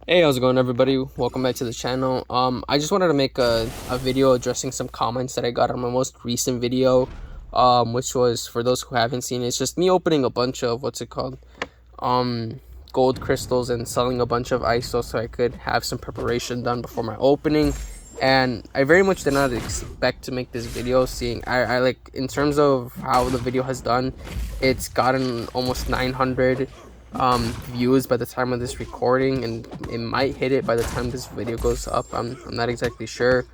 Hey, how's it going, everybody? Welcome back to the channel. I just wanted to make a video addressing some comments that I got on my most recent video, which was, for those who haven't seen it, it's just me opening a bunch of, um, gold crystals and selling a bunch of ISO so I could have some preparation done before my opening. And I very much did not expect to make this video, seeing I like, in terms of how the video has done, it's gotten almost 900 views by the time of this recording, and it might hit it by the time this video goes up. I'm not exactly sure,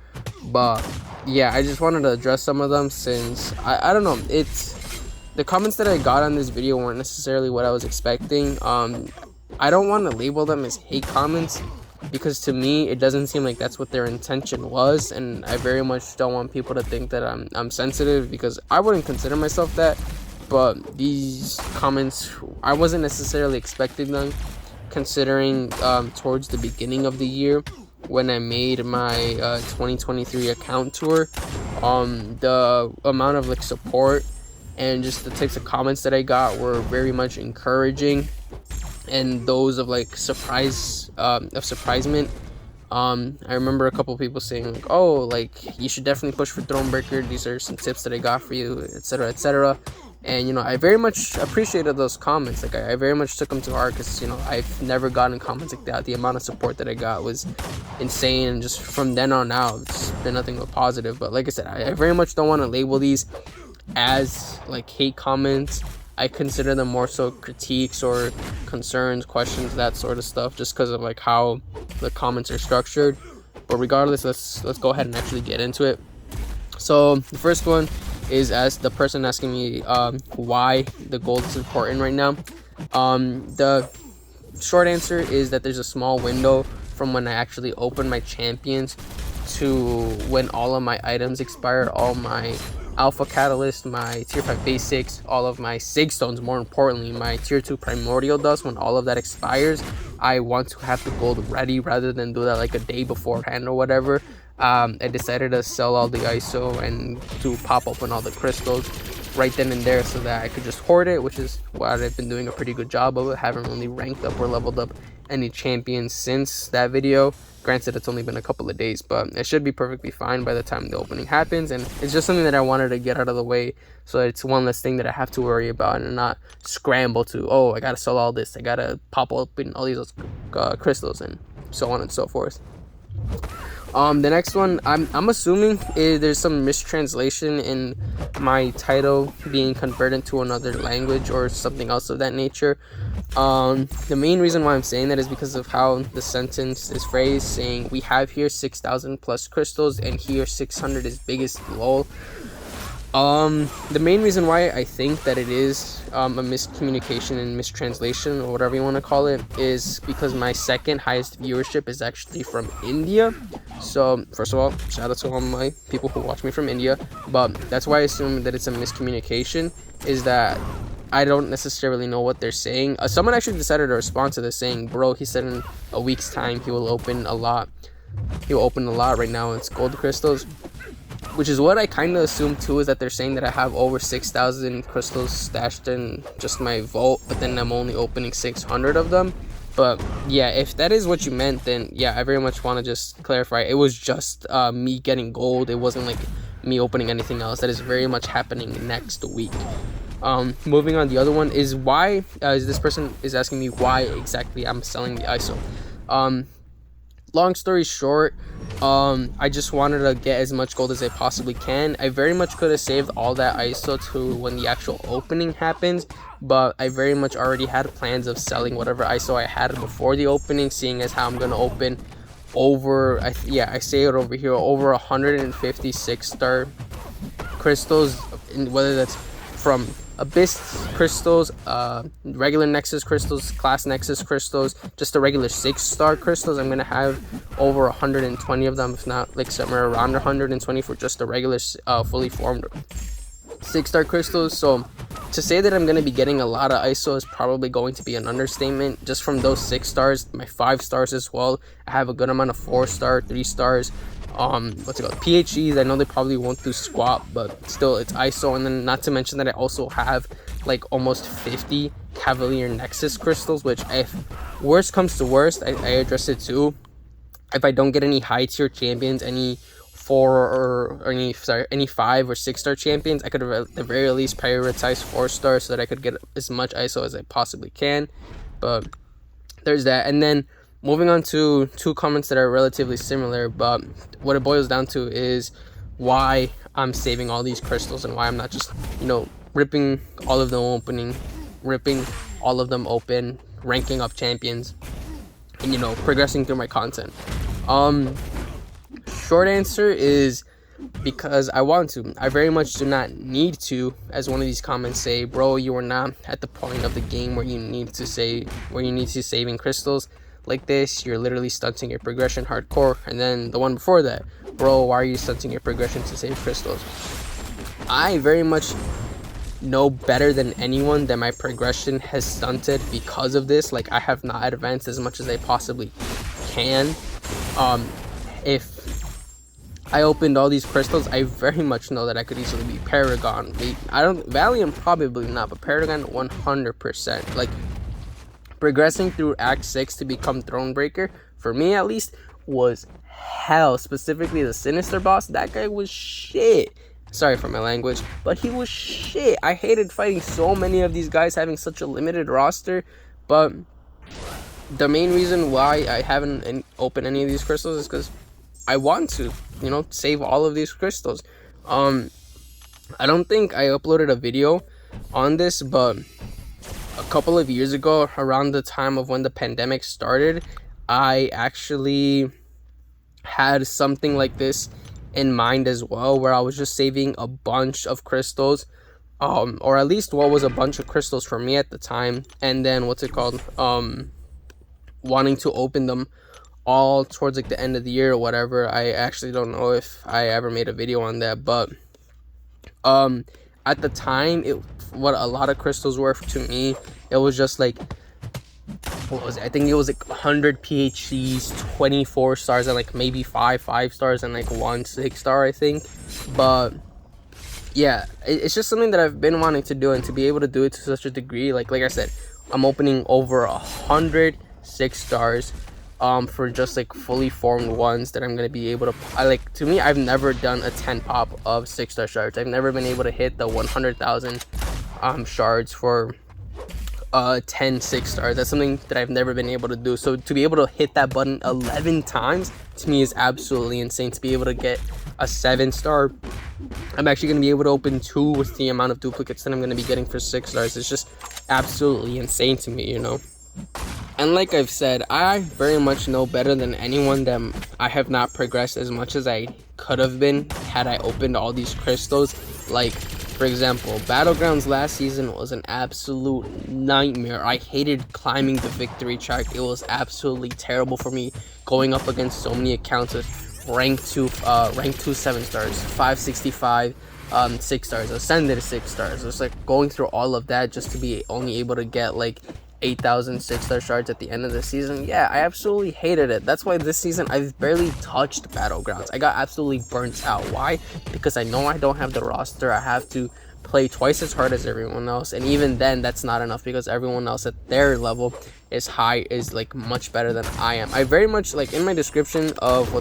but yeah, I just wanted to address some of them, since I don't know, it's the comments that I got on this video weren't necessarily what I was expecting. I don't want to label them as hate comments, because to me it doesn't seem like that's what their intention was, and I very much don't want people to think that I'm sensitive, because I wouldn't consider myself that. But these comments, I wasn't necessarily expecting them, considering towards the beginning of the year when I made my 2023 account tour, the amount of like support and just the types of comments that I got were very much encouraging, and those of like surprisement. I remember a couple people saying like, "Oh, like you should definitely push for Thronebreaker. These are some tips that I got for you, etc., etc." And I very much appreciated those comments. Like I very much took them to heart, because I've never gotten comments like that. The amount of support that I got was insane, and just from then on out, it's been nothing but positive. But like I said, I very much don't want to label these as like hate comments. I consider them more so critiques or concerns, questions, that sort of stuff, just because of like how the comments are structured. But regardless, let's go ahead and actually get into it. So the first one is as the person asking me why the gold is important right now. The short answer is that there's a small window from when I actually open my champions to when all of my items expire, all my alpha catalyst, my tier 5 basics, all of my sig stones, more importantly my tier 2 primordial dust. When all of that expires, I want to have the gold ready rather than do that like a day beforehand or whatever. I decided to sell all the ISO and to pop open all the crystals right then and there, so that I could just hoard it, which is what I've been doing a pretty good job of. I haven't really ranked up or leveled up any champions since that video. Granted, it's only been a couple of days, but it should be perfectly fine by the time the opening happens. And it's just something that I wanted to get out of the way, so it's one less thing that I have to worry about and not scramble to, oh, I gotta sell all this, I gotta pop open all these crystals, and so on and so forth. The next one, I'm assuming there's some mistranslation in my title being converted to another language or something else of that nature. The main reason why I'm saying that is because of how the sentence is phrased, saying we have here 6,000 plus crystals and here 600 is biggest lol. The main reason why I think that it is a miscommunication and mistranslation, or whatever you want to call it, is because my second highest viewership is actually from India. So first of all, shout out to all my people who watch me from India. But that's why I assume that it's a miscommunication, is that I don't necessarily know what they're saying. Someone actually decided to respond to this saying, bro, he said in a week's time he will open a lot. He will open a lot. Right now it's gold crystals, which is what I kind of assumed too, is that they're saying that I have over 6,000 crystals stashed in just my vault, but then I'm only opening 600 of them. But yeah, if that is what you meant, then yeah, I very much want to just clarify, it was just me getting gold. It wasn't like me opening anything else. That is very much happening next week. Moving on, the other one is why this person is asking me why exactly I'm selling the ISO. Long story short, I just wanted to get as much gold as I possibly can. I very much could have saved all that ISO to when the actual opening happens, but I very much already had plans of selling whatever ISO I had before the opening, seeing as how I'm going to open over, I say it over here, over 156 star crystals, whether that's from Abyss crystals, regular Nexus crystals, class Nexus crystals, just the regular 6-star crystals. I'm gonna have over 120 of them, if not like somewhere around 120 for just the regular fully formed 6-star crystals. So to say that I'm going to be getting a lot of ISO is probably going to be an understatement. Just from those 6 stars, my 5 stars as well, I have a good amount of 4-star, 3 stars. PHEs, I know they probably won't do squat, but still it's ISO. And then not to mention that I also have like almost 50 Cavalier Nexus crystals, which if worst comes to worst, I address it too. If I don't get any high tier champions, any any 5 or 6 star champions, I could at the very least prioritize 4 stars so that I could get as much ISO as I possibly can. But there's that. And then moving on to 2 comments that are relatively similar, but what it boils down to is why I'm saving all these crystals and why I'm not just, ripping all of them open, ranking up champions, and progressing through my content. Short answer is because I want to. I very much do not need to, as one of these comments say, bro, you are not at the point of the game where you need to saving crystals like this. You're literally stunting your progression hardcore. And then the one before that, bro, why are you stunting your progression to save crystals? I very much know better than anyone that my progression has stunted because of this. Like, I have not advanced as much as I possibly can. If I opened all these crystals, I very much know that I could easily be Paragon. Valiant probably not, but Paragon 100%. Like, progressing through Act 6 to become Thronebreaker, for me at least, was hell. Specifically the Sinister boss, that guy was shit. Sorry for my language, but he was shit. I hated fighting so many of these guys having such a limited roster, but the main reason why I haven't opened any of these crystals is because I want to, save all of these crystals. I don't think I uploaded a video on this, but a couple of years ago, around the time of when the pandemic started, I actually had something like this in mind as well, where I was just saving a bunch of crystals, or at least what was a bunch of crystals for me at the time, and then wanting to open them all towards like the end of the year or whatever. I actually don't know if I ever made a video on that, but at the time, what a lot of crystals were to me, it was just like, what was it? I think it was like 100 PHCs, 24 stars, and like maybe 5 stars and like 1 6 star, I think. But yeah, it's just something that I've been wanting to do, and to be able to do it to such a degree, like I said, I'm opening over 100 6 stars for just like fully formed ones that I'm gonna be able to. To me, I've never done a 10 pop of 6 star shards. I've never been able to hit the 100,000 shards for 10 6 stars. That's something that I've never been able to do. So to be able to hit that button 11 times to me is absolutely insane. To be able to get a 7 star, I'm actually going to be able to open 2 with the amount of duplicates that I'm going to be getting for 6 stars. It's just absolutely insane to me, And like I've said, I very much know better than anyone that I have not progressed as much as I could have been had I opened all these crystals. Like, for example, Battlegrounds last season was an absolute nightmare. I hated climbing the victory track. It was absolutely terrible for me going up against so many accounts with rank 2 7 stars, 565 6 stars, Ascended 6 stars. It's like going through all of that just to be only able to get like 8,000 6-star shards at the end of the season. Yeah, I absolutely hated it. That's why this season I've barely touched Battlegrounds. I got absolutely burnt out. Why? Because I know I don't have the roster. I have to play twice as hard as everyone else, and even then that's not enough because everyone else at their level is like much better than I am. I very much, like, in my description of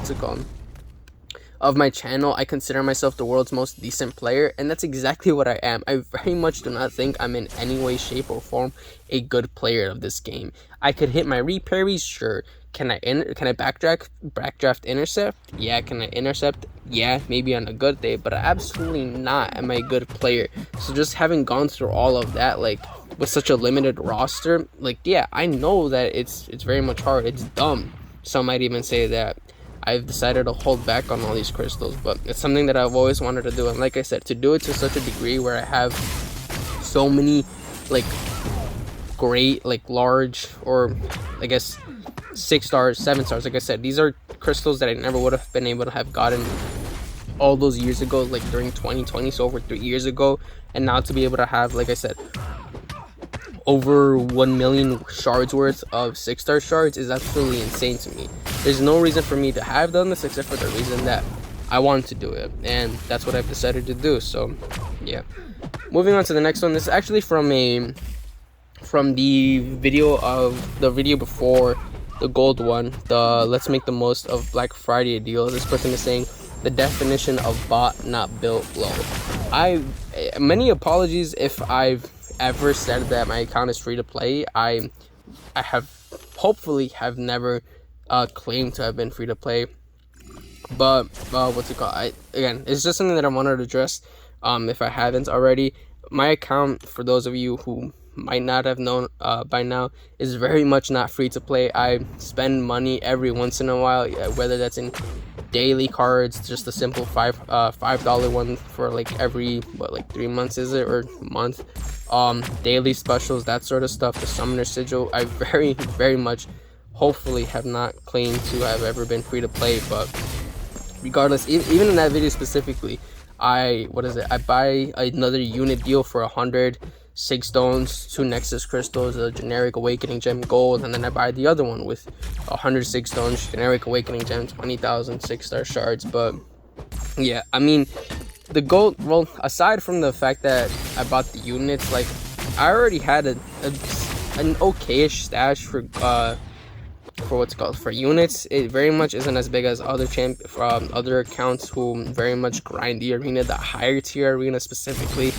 of my channel, I consider myself the world's most decent player, and that's exactly what I am. I very much do not think I'm in any way, shape, or form a good player of this game. I could hit my re-parries, sure. Can I backdraft intercept? Yeah. Can I intercept? Yeah, maybe on a good day, but absolutely not am I a good player. So just having gone through all of that, like, with such a limited roster, like, yeah, I know that it's very much hard. It's dumb. Some might even say that I've decided to hold back on all these crystals, but it's something that I've always wanted to do. And like I said, to do it to such a degree where I have so many, like, great, like, large, or I guess 6 stars, 7 stars, like I said, these are crystals that I never would have been able to have gotten all those years ago, like during 2020, so over 3 years ago. And now to be able to have, like I said, over 1 million shards worth of 6-star shards is absolutely insane to me. There's no reason for me to have done this except for the reason that I want to do it, and that's what I've decided to do. So yeah, moving on to the next one. This is actually from the video before the gold one, the let's make the most of Black Friday deal. This person is saying the definition of bot, not built, low. Many apologies if I've ever said that my account is free to play. I have hopefully have never claimed to have been free to play, but what's it called? Again, it's just something that I wanted to address. If I haven't already, my account, for those of you who might not have known by now, is very much not free to play. I spend money every once in a while, whether that's in daily cards, just a simple $5 one for like every 3 months, is it, or month, daily specials, that sort of stuff, the summoner sigil. I very much hopefully have not claimed to have ever been free to play, but regardless, even in that video specifically, I buy another unit deal for 106 stones, 2 Nexus crystals, a generic awakening gem gold, and then I buy the other one with 106 stones, generic awakening gem, 20,000 6-star shards. But yeah, I mean, the gold, well, aside from the fact that I bought the units, like, I already had an okayish stash for for units. It very much isn't as big as other other accounts who very much grind the arena, the higher tier arena specifically.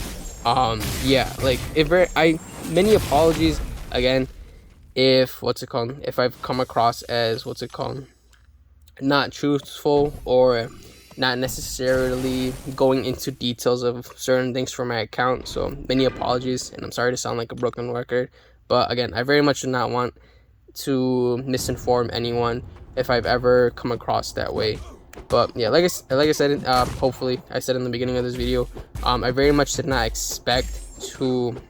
Yeah, like, many apologies again if if I've come across as not truthful or not necessarily going into details of certain things for my account. So many apologies, and I'm sorry to sound like a broken record, but again, I very much do not want to misinform anyone if I've ever come across that way. But yeah, like I said, hopefully I said in the beginning of this video, I very much did not expect to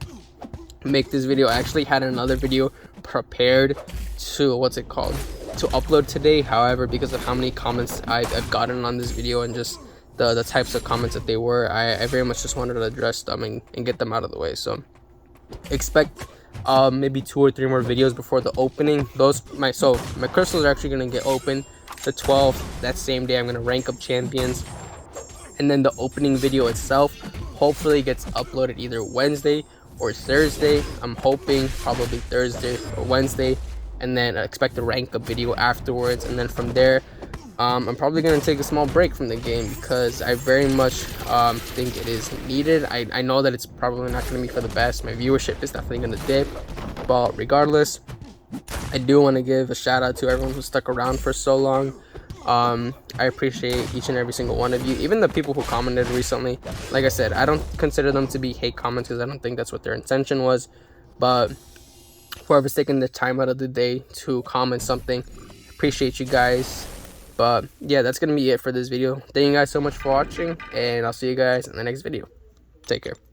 make this video. I actually had another video prepared to to upload today. However, because of how many comments I've gotten on this video and just the types of comments that they were, I very much just wanted to address them and get them out of the way. So expect maybe 2 or 3 more videos before the opening. My crystals are actually going to get open the 12th. That same day I'm going to rank up champions, and then the opening video itself hopefully gets uploaded either Wednesday or Thursday. I'm hoping probably Thursday or Wednesday, and then I expect a rank up video afterwards. And then from there, I'm probably going to take a small break from the game because I very much think it is needed. I know that it's probably not going to be for the best. My viewership is definitely going to dip, but regardless, I do want to give a shout out to everyone who stuck around for so long. I appreciate each and every single one of you, even the people who commented recently. Like I said, I don't consider them to be hate comments because I don't think that's what their intention was, but whoever's taking the time out of the day to comment something, appreciate you guys. But yeah, that's gonna be it for this video. Thank you guys so much for watching, and I'll see you guys in the next video. Take care.